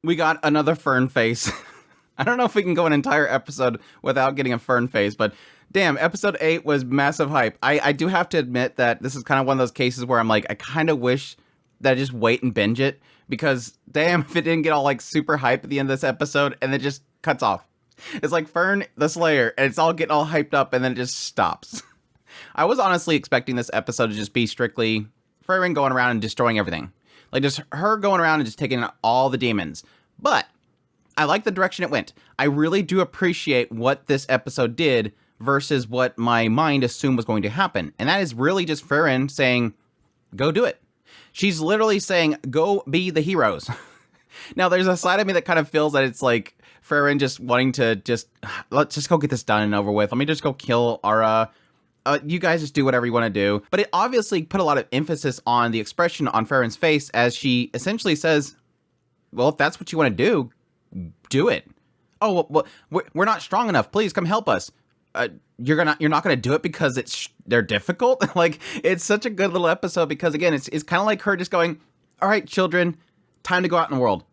We got another Fern face. I don't know if we can go an entire episode without getting a Fern face, but damn, episode 8 was massive hype. I do have to admit that this is kind of one of those cases where I'm like, I kind of wish that I just wait and binge it, because damn, if it didn't get all like super hype at the end of this episode and then just cuts off. It's like Fern the Slayer, and it's all getting all hyped up and then it just stops. I was honestly expecting this episode to just be strictly Frieren going around and destroying everything. Like just her going around and just taking out all the demons. But I like the direction it went. I really do appreciate what this episode did versus what my mind assumed was going to happen. And that is really just Frieren saying, go do it. She's literally saying, go be the heroes. Now, there's a side of me that kind of feels that it's like Frieren just wanting to let's just go get this done and over with. Let me just go kill Ara. You guys just do whatever you want to do. But it obviously put a lot of emphasis on the expression on Frieren's face as she essentially says, well, if that's what you want to do it. Oh, well, we're not strong enough. Please come help us. You're not going to do it because they're difficult. Like, it's such a good little episode because, again, it's kind of like her just going, all right, children, time to go out in the world.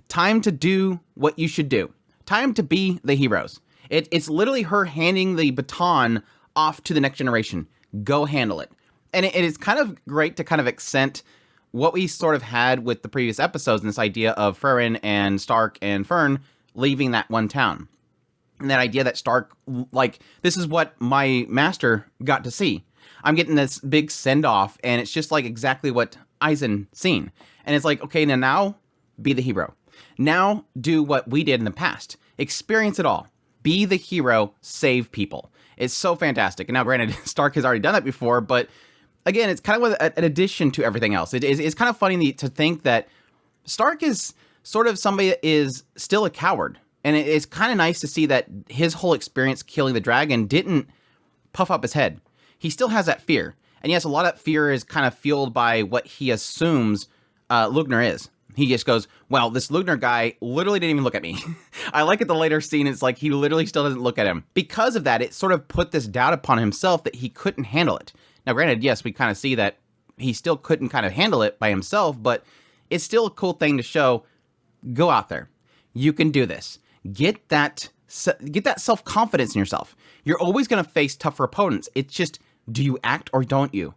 Time to do what you should do. Time to be the heroes. It's literally her handing the baton off to the next generation. Go handle it. And it is kind of great to kind of accent what we sort of had with the previous episodes and this idea of Frieren and Stark and Fern leaving that one town. And that idea that Stark, like, this is what my master got to see. I'm getting this big send-off, and it's just like exactly what Eisen seen. And it's like, okay, now be the hero. Now do what we did in the past. Experience it all. Be the hero, save people. It's so fantastic. And now, granted, Stark has already done that before, but again, it's kind of an addition to everything else. It's kind of funny to think that Stark is sort of somebody that is still a coward. And it's kind of nice to see that his whole experience killing the dragon didn't puff up his head. He still has that fear. And yes, a lot of that fear is kind of fueled by what he assumes Lügner is. He just goes, well, this Lügner guy literally didn't even look at me. I like it the later scene. It's like he literally still doesn't look at him. Because of that, it sort of put this doubt upon himself that he couldn't handle it. Now, granted, yes, we kind of see that he still couldn't kind of handle it by himself, but it's still a cool thing to show. Go out there. You can do this. Get that self-confidence in yourself. You're always going to face tougher opponents. It's just, do you act or don't you?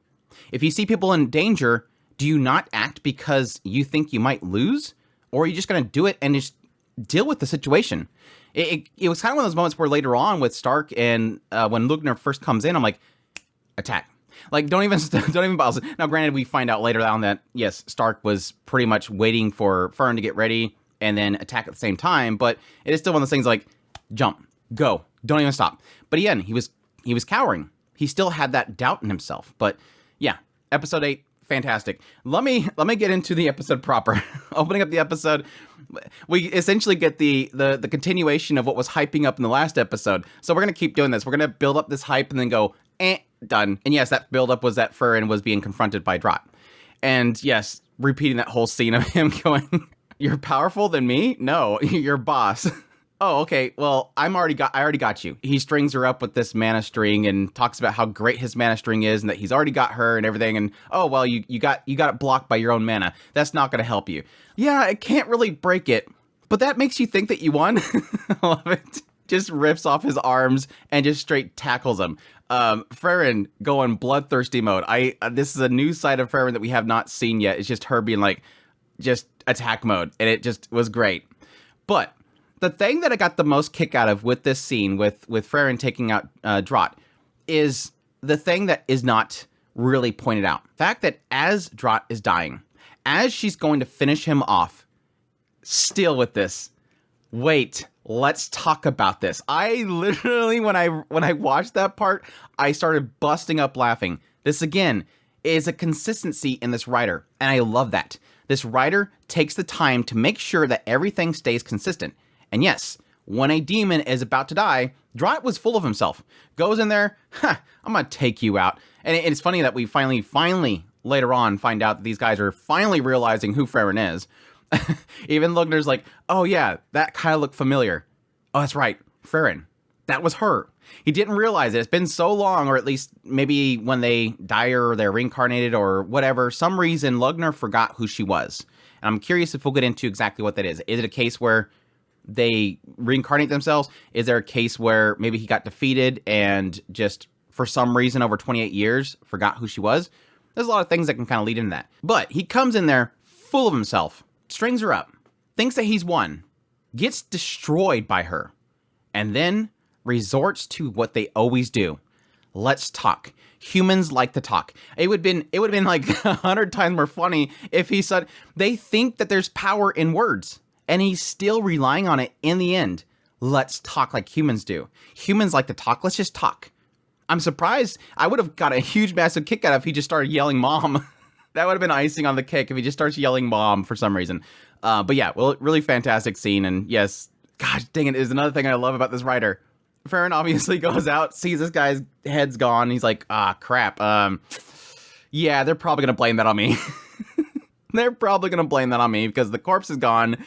If you see people in danger, do you not act because you think you might lose? Or are you just going to do it and just deal with the situation? It was kind of one of those moments where later on with Stark and when Lügner first comes in, I'm like, attack. Like, don't even bother. Now, granted, we find out later on that, yes, Stark was pretty much waiting for Fern to get ready and then attack at the same time. But it is still one of those things like, jump, go, don't even stop. But again, he was cowering. He still had that doubt in himself. But yeah, episode 8. Fantastic. Let me get into the episode proper. Opening up the episode, we essentially get the continuation of what was hyping up in the last episode. So we're going to keep doing this. We're going to build up this hype and then go, done. And yes, that build up was that Frieren was being confronted by Draht. And yes, repeating that whole scene of him going, you're powerful than me? No, you're boss. Oh, okay. Well, I already got you. He strings her up with this mana string and talks about how great his mana string is and that he's already got her and everything. And oh, well, you got it blocked by your own mana. That's not going to help you. Yeah, it can't really break it, but that makes you think that you won. I love it. Just rips off his arms and just straight tackles him. Frieren going bloodthirsty mode. This is a new side of Frieren that we have not seen yet. It's just her being like, just attack mode, and it just was great. But the thing that I got the most kick out of with this scene, with Frieren taking out Draht, is the thing that is not really pointed out. The fact that as Draht is dying, as she's going to finish him off, still with this, wait, let's talk about this. I literally, when I watched that part, I started busting up laughing. This, again, is a consistency in this writer, and I love that. This writer takes the time to make sure that everything stays consistent. And yes, when a demon is about to die, Draht was full of himself. Goes in there, I'm gonna take you out. And it's funny that we finally, later on, find out that these guys are finally realizing who Frieren is. Even Lügner's like, oh yeah, that kind of looked familiar. Oh, that's right, Frieren. That was her. He didn't realize it. It's been so long, or at least maybe when they die or they're reincarnated or whatever, some reason Lügner forgot who she was. And I'm curious if we'll get into exactly what that is. Is it a case where they reincarnate themselves? Is there a case where maybe he got defeated and just for some reason over 28 years forgot who she was? There's a lot of things that can kind of lead into that. But he comes in there full of himself, strings her up, thinks that he's won, gets destroyed by her, and then resorts to what they always do. Let's talk. Humans like to talk. It would have been like 100 times more funny if he said, they think that there's power in words, and he's still relying on it in the end. Let's talk like humans do. Humans like to talk. Let's just talk. I'm surprised. I would have got a huge, massive kick out if he just started yelling mom. That would have been icing on the cake if he just starts yelling mom for some reason. But yeah, well, really fantastic scene. And yes, gosh dang it, is another thing I love about this writer. Fern obviously goes out, sees this guy's head's gone. He's like, crap. Yeah, they're probably going to blame that on me. They're probably going to blame that on me because the corpse is gone.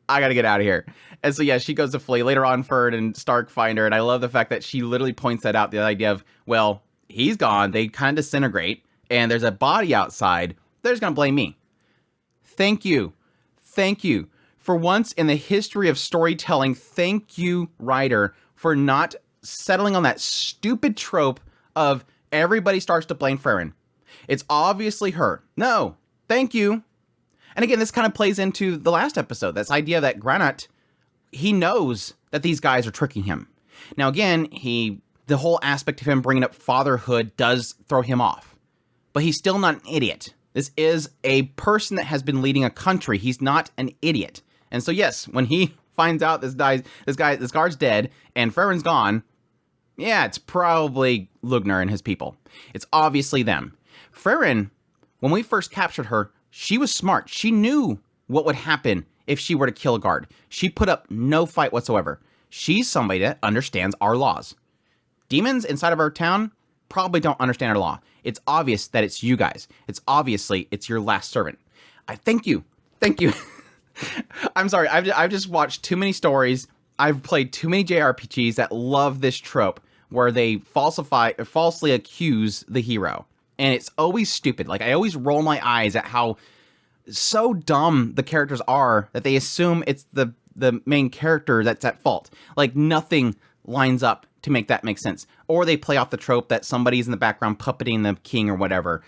I got to get out of here. And so, yeah, she goes to flee. Later on, Fern and Stark find her. And I love the fact that she literally points that out. The idea of, well, he's gone. They kind of disintegrate. And there's a body outside. They're just going to blame me. Thank you. Thank you. For once in the history of storytelling, thank you, writer, for not settling on that stupid trope of everybody starts to blame Frieren. It's obviously her. No, thank you. And again, this kind of plays into the last episode. This idea that Draht, he knows that these guys are tricking him. Now, again, the whole aspect of him bringing up fatherhood does throw him off. But he's still not an idiot. This is a person that has been leading a country. He's not an idiot. And so, yes, when he finds out this guard's dead and Frieren's gone, yeah, it's probably Lügner and his people. It's obviously them. Frieren, when we first captured her, she was smart. She knew what would happen if she were to kill a guard. She put up no fight whatsoever. She's somebody that understands our laws. Demons inside of our town probably don't understand our law. It's obvious that it's you guys. It's your last servant. I thank you. Thank you. I'm sorry. I've just watched too many stories. I've played too many JRPGs that love this trope where they falsely accuse the hero. And it's always stupid. Like, I always roll my eyes at how so dumb the characters are that they assume it's the main character that's at fault. Like, nothing lines up to make that make sense. Or they play off the trope that somebody's in the background puppeting the king or whatever.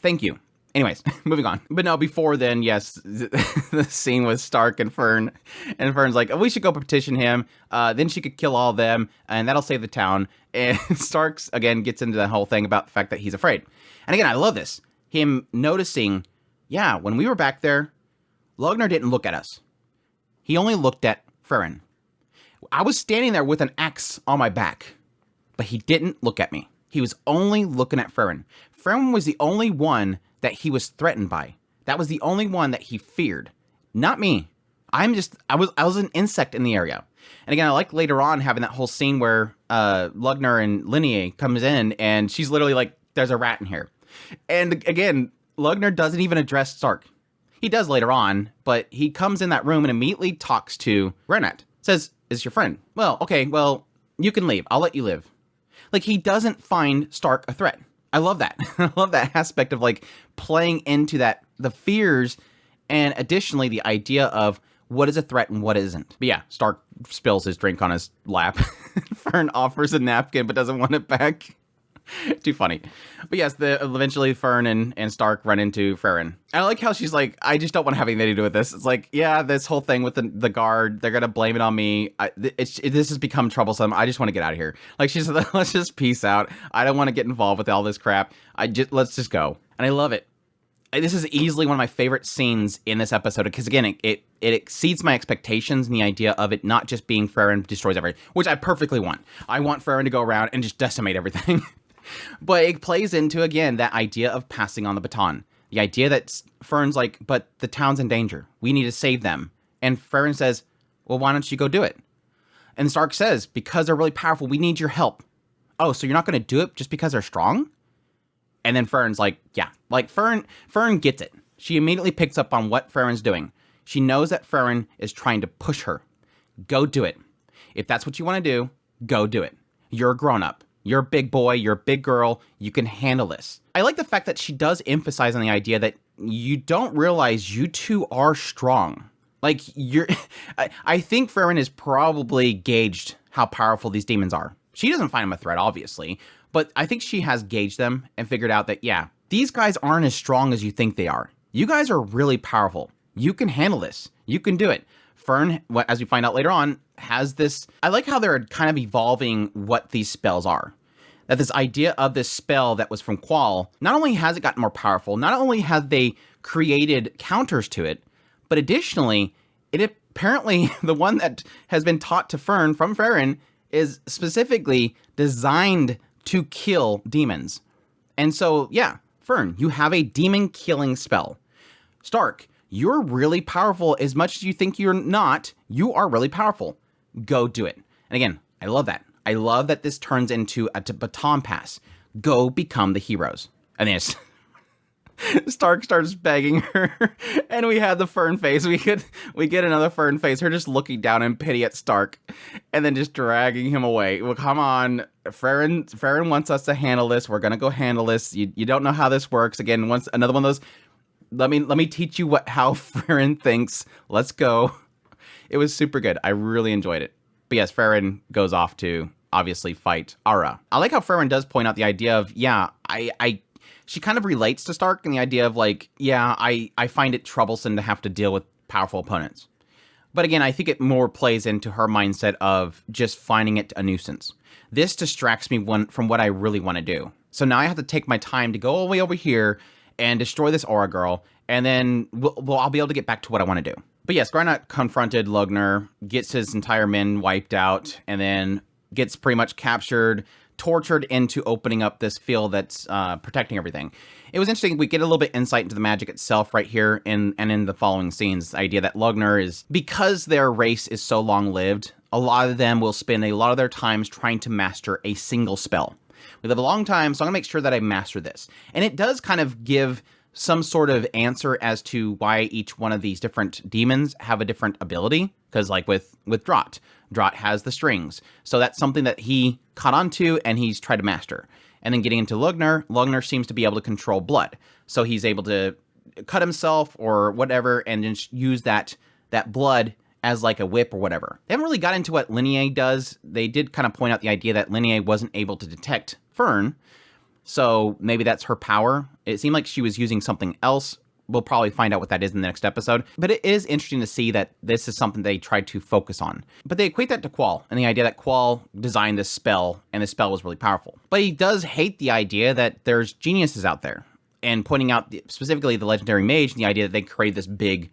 Thank you. Anyways, moving on. But no, before then, yes, the scene with Stark and Fern. And Fern's like, oh, we should go petition him. Then she could kill all of them, and that'll save the town. And Stark's, again, gets into the whole thing about the fact that he's afraid. And again, I love this. Him noticing, yeah, when we were back there, Lügner didn't look at us. He only looked at Frieren. I was standing there with an axe on my back, but he didn't look at me. He was only looking at Frieren. Frieren was the only one that he was threatened by. That was the only one that he feared. Not me. I was an insect in the area. And again, I like later on having that whole scene where Lügner and Linua comes in and she's literally like, there's a rat in here. And again, Lügner doesn't even address Stark. He does later on, but he comes in that room and immediately talks to Draht. Says, is your friend? Well, okay, well, you can leave. I'll let you live. Like, he doesn't find Stark a threat. I love that. I love that aspect of, like, playing into that, the fears, and additionally the idea of what is a threat and what isn't. But yeah, Stark spills his drink on his lap. Fern offers a napkin but doesn't want it back. Too funny. But yes, eventually Fern and Stark run into Frieren. I like how she's like, I just don't want to have anything to do with this. It's like, yeah, this whole thing with the guard, they're going to blame it on me. This has become troublesome. I just want to get out of here. Like, she's like, let's just peace out. I don't want to get involved with all this crap. Let's just go. And I love it. This is easily one of my favorite scenes in this episode because, again, it exceeds my expectations in the idea of it not just being Frieren destroys everything, which I perfectly want. I want Frieren to go around and just decimate everything. But it plays into, again, that idea of passing on the baton. The idea that Fern's like, but the town's in danger. We need to save them. And Frieren says, well, why don't you go do it? And Stark says, because they're really powerful, we need your help. Oh, so you're not going to do it just because they're strong? And then Fern's like, yeah. Like, Fern gets it. She immediately picks up on what Frieren's doing. She knows that Frieren is trying to push her. Go do it. If that's what you want to do, go do it. You're a grown-up. You're a big boy, you're a big girl, you can handle this. I like the fact that she does emphasize on the idea that you don't realize you two are strong. Like, I think Frieren has probably gauged how powerful these demons are. She doesn't find them a threat, obviously, but I think she has gauged them and figured out that, yeah, these guys aren't as strong as you think they are. You guys are really powerful. You can handle this. You can do it. Fern, as we find out later on, has this... I like how they're kind of evolving what these spells are. That this idea of this spell that was from Qual, not only has it gotten more powerful, not only have they created counters to it, but additionally, it apparently, the one that has been taught to Fern from Frieren is specifically designed to kill demons. And so, yeah, Fern, you have a demon-killing spell. Stark, you're really powerful. As much as you think you're not, you are really powerful. Go do it. And again, I love that. I love that this turns into a baton pass. Go become the heroes. And then Stark starts begging her, and we had the Fern face. We get another Fern face. Her just looking down in pity at Stark, and then just dragging him away. Well, come on, Frieren wants us to handle this. We're gonna go handle this. You don't know how this works. Again, once another one of those. Let me teach you how Frieren thinks. Let's go. It was super good. I really enjoyed it. But yes, Frieren goes off to obviously fight Ara. I like how Frieren does point out the idea of, yeah, she kind of relates to Stark in the idea of like, yeah, I find it troublesome to have to deal with powerful opponents. But again, I think it more plays into her mindset of just finding it a nuisance. This distracts me from what I really want to do. So now I have to take my time to go all the way over here and destroy this Aura girl, and then I'll be able to get back to what I want to do. But yes, Draht confronted Lügner, gets his entire men wiped out, and then gets pretty much captured, tortured into opening up this field that's protecting everything. It was interesting. We get a little bit insight into the magic itself right here in the following scenes. The idea that Lügner is, because their race is so long-lived, a lot of them will spend a lot of their times trying to master a single spell. We live a long time, so I'm going to make sure that I master this. And it does kind of give some sort of answer as to why each one of these different demons have a different ability. Because like with Draht has the strings. So that's something that he caught on to and he's tried to master. And then getting into Lügner seems to be able to control blood. So he's able to cut himself or whatever and just use that blood as like a whip or whatever. They haven't really got into what Linua does. They did kind of point out the idea that Linua wasn't able to detect Fern. So maybe that's her power. It seemed like she was using something else. We'll probably find out what that is in the next episode. But it is interesting to see that this is something they tried to focus on. But they equate that to Qual and the idea that Qual designed this spell and the spell was really powerful. But he does hate the idea that there's geniuses out there and pointing out specifically the legendary mage and the idea that they created this big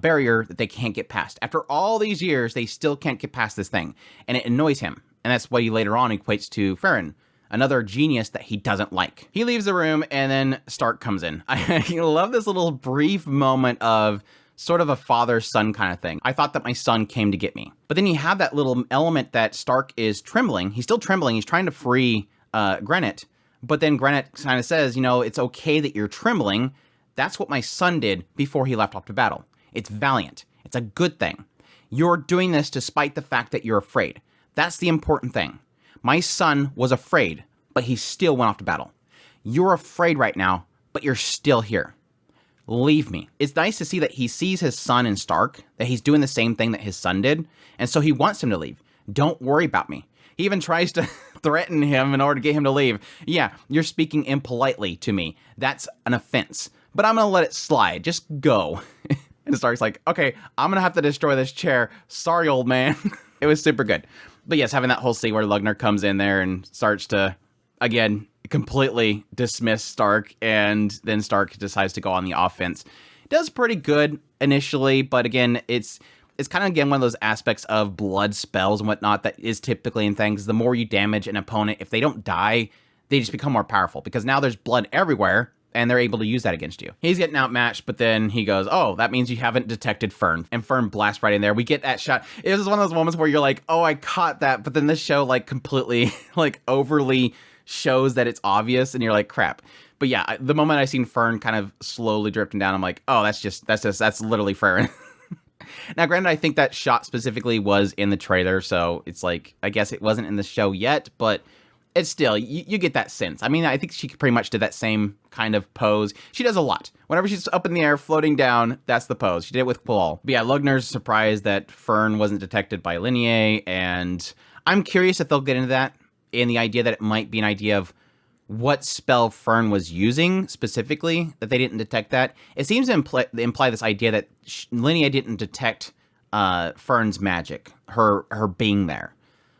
barrier that they can't get past. After all these years, they still can't get past this thing. And it annoys him. And that's what he later on equates to Frieren, another genius that he doesn't like. He leaves the room and then Stark comes in. I love this little brief moment of sort of a father-son kind of thing. I thought that my son came to get me. But then you have that little element that Stark is trembling. He's still trembling. He's trying to free Granite. But then Granite kind of says, it's okay that you're trembling. That's what my son did before he left off to battle. It's valiant. It's a good thing. You're doing this despite the fact that you're afraid. That's the important thing. My son was afraid, but he still went off to battle. You're afraid right now, but you're still here. Leave me. It's nice to see that he sees his son in Stark, that he's doing the same thing that his son did, and so he wants him to leave. Don't worry about me. He even tries to threaten him in order to get him to leave. Yeah, you're speaking impolitely to me. That's an offense. But I'm going to let it slide. Just go. And Stark's like, okay, I'm going to have to destroy this chair. Sorry, old man. It was super good. But yes, having that whole scene where Lügner comes in there and starts to, again, completely dismiss Stark, and then Stark decides to go on the offense. It does pretty good initially, but again, it's kind of, again, one of those aspects of blood spells and whatnot that is typically in things. The more you damage an opponent, if they don't die, they just become more powerful, because now there's blood everywhere, and they're able to use that against you. He's getting outmatched, but then he goes, oh, that means you haven't detected Fern. And Fern blasts right in there. We get that shot. It was one of those moments where you're like, oh, I caught that. But then this show like completely like overly shows that it's obvious, and you're like, crap. But yeah, the moment I seen Fern kind of slowly drifting down, I'm like, oh, that's literally Frieren. Now, granted, I think that shot specifically was in the trailer, so it's like, I guess it wasn't in the show yet, but it's still, you get that sense. I mean, I think she pretty much did that same kind of pose. She does a lot. Whenever she's up in the air, floating down, that's the pose. She did it with Qual. But yeah, Lügner's surprised that Fern wasn't detected by Linua, and I'm curious if they'll get into that, in the idea that it might be an idea of what spell Fern was using specifically, that they didn't detect that. It seems to imply this idea that Linua didn't detect Fern's magic, her being there.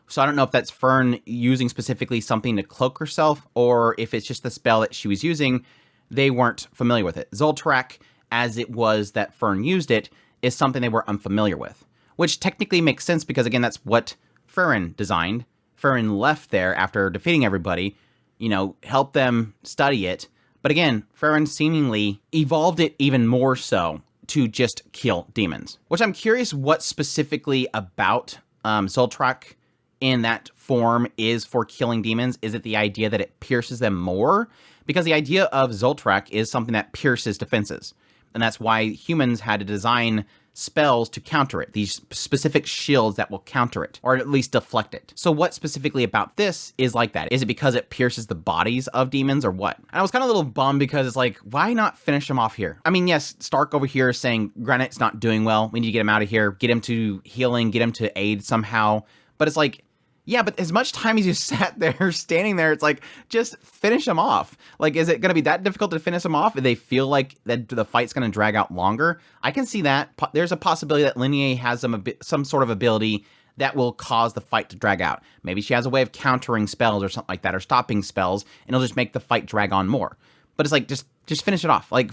So I don't know if that's Fern using specifically something to cloak herself, or if it's just the spell that she was using, they weren't familiar with it. Zoltrak, as it was that Fern used it, is something they were unfamiliar with. Which technically makes sense because, again, that's what Frieren designed. Frieren left there after defeating everybody, you know, helped them study it. But again, Frieren seemingly evolved it even more so to just kill demons. Which I'm curious what specifically about Zoltrak in that form is for killing demons. Is it the idea that it pierces them more? Because the idea of Zoltrak is something that pierces defenses. And that's why humans had to design spells to counter it. These specific shields that will counter it, or at least deflect it. So what specifically about this is like that? Is it because it pierces the bodies of demons, or what? And I was kind of a little bummed because it's like, why not finish him off here? I mean, yes, Stark over here is saying Granite's not doing well. We need to get him out of here, get him to healing, get him to aid somehow. But it's like, yeah, but as much time as you sat there, standing there, it's like, just finish him off. Like, is it going to be that difficult to finish him off if they feel like that the fight's going to drag out longer? I can see that. There's a possibility that Linua has some sort of ability that will cause the fight to drag out. Maybe she has a way of countering spells or something like that, or stopping spells, and it'll just make the fight drag on more. But it's like, just finish it off. Like,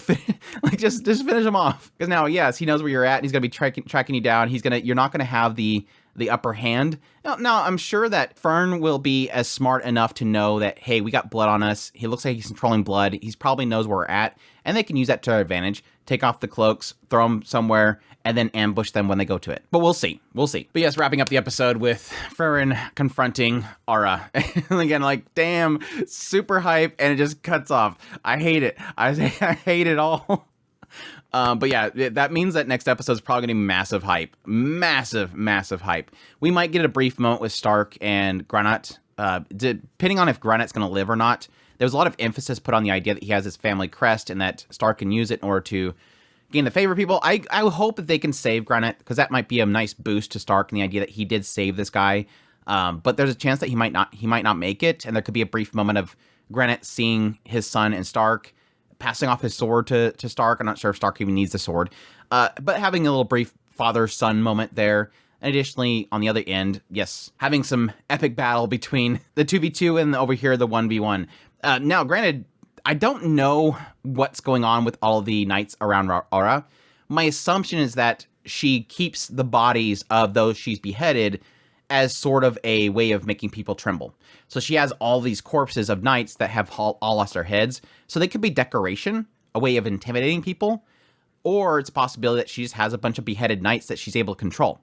just finish him off. Because now, yes, he knows where you're at, and he's going to be tracking you down. You're not going to have the upper hand. Now, I'm sure that Fern will be as smart enough to know that, hey, we got blood on us. He looks like he's controlling blood. He probably knows where we're at, and they can use that to their advantage. Take off the cloaks, throw them somewhere, and then ambush them when they go to it. But we'll see. We'll see. But yes, wrapping up the episode with Frieren confronting Aura. And again, like, damn, super hype, and it just cuts off. I hate it. I hate it all. But yeah, that means that next episode is probably going to be massive hype. Massive, massive hype. We might get a brief moment with Stark and Granite, depending on if Granite's going to live or not. There was a lot of emphasis put on the idea that he has his family crest and that Stark can use it in order to gain the favor of people. I hope that they can save Granite, because that might be a nice boost to Stark and the idea that he did save this guy. But there's a chance that he might not make it, and there could be a brief moment of Granite seeing his son and Stark, passing off his sword to Stark. I'm not sure if Stark even needs the sword. But having a little brief father-son moment there. And additionally, on the other end, yes, having some epic battle between the 2v2 and over here, the 1v1. Now, granted, I don't know what's going on with all of the knights around Aura. My assumption is that she keeps the bodies of those she's beheaded as sort of a way of making people tremble. So she has all these corpses of knights that have all lost their heads. So they could be decoration, a way of intimidating people, or it's a possibility that she just has a bunch of beheaded knights that she's able to control.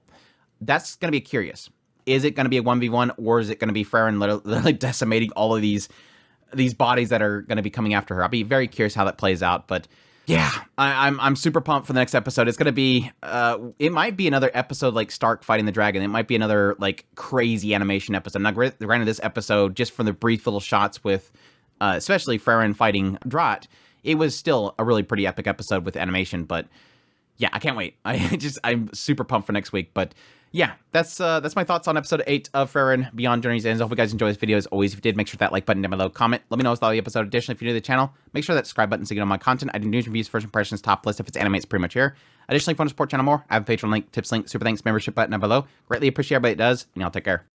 That's going to be curious. Is it going to be a 1v1, or is it going to be Frieren literally decimating all of these bodies that are going to be coming after her? I'll be very curious how that plays out, but yeah, I'm super pumped for the next episode. It's going to be, it might be another episode like Stark fighting the dragon. It might be another like crazy animation episode. Now, granted, this episode, just from the brief little shots with, especially Frieren fighting Draht, it was still a really pretty epic episode with animation, but yeah, I can't wait. I'm super pumped for next week, but yeah, that's my thoughts on episode 8 of Frieren Beyond Journey's Ends. I hope you guys enjoyed this video. As always, if you did, make sure that like button down below, comment, let me know what's thought of the episode. Additionally, if you're new to the channel, make sure that subscribe button so you get on my content. I do news, reviews, first impressions, top list. If it's anime, it's pretty much here. Additionally, if you want to support the channel more, I have a Patreon link, tips link, super thanks, membership button down below. Greatly appreciate everybody that does, and y'all take care.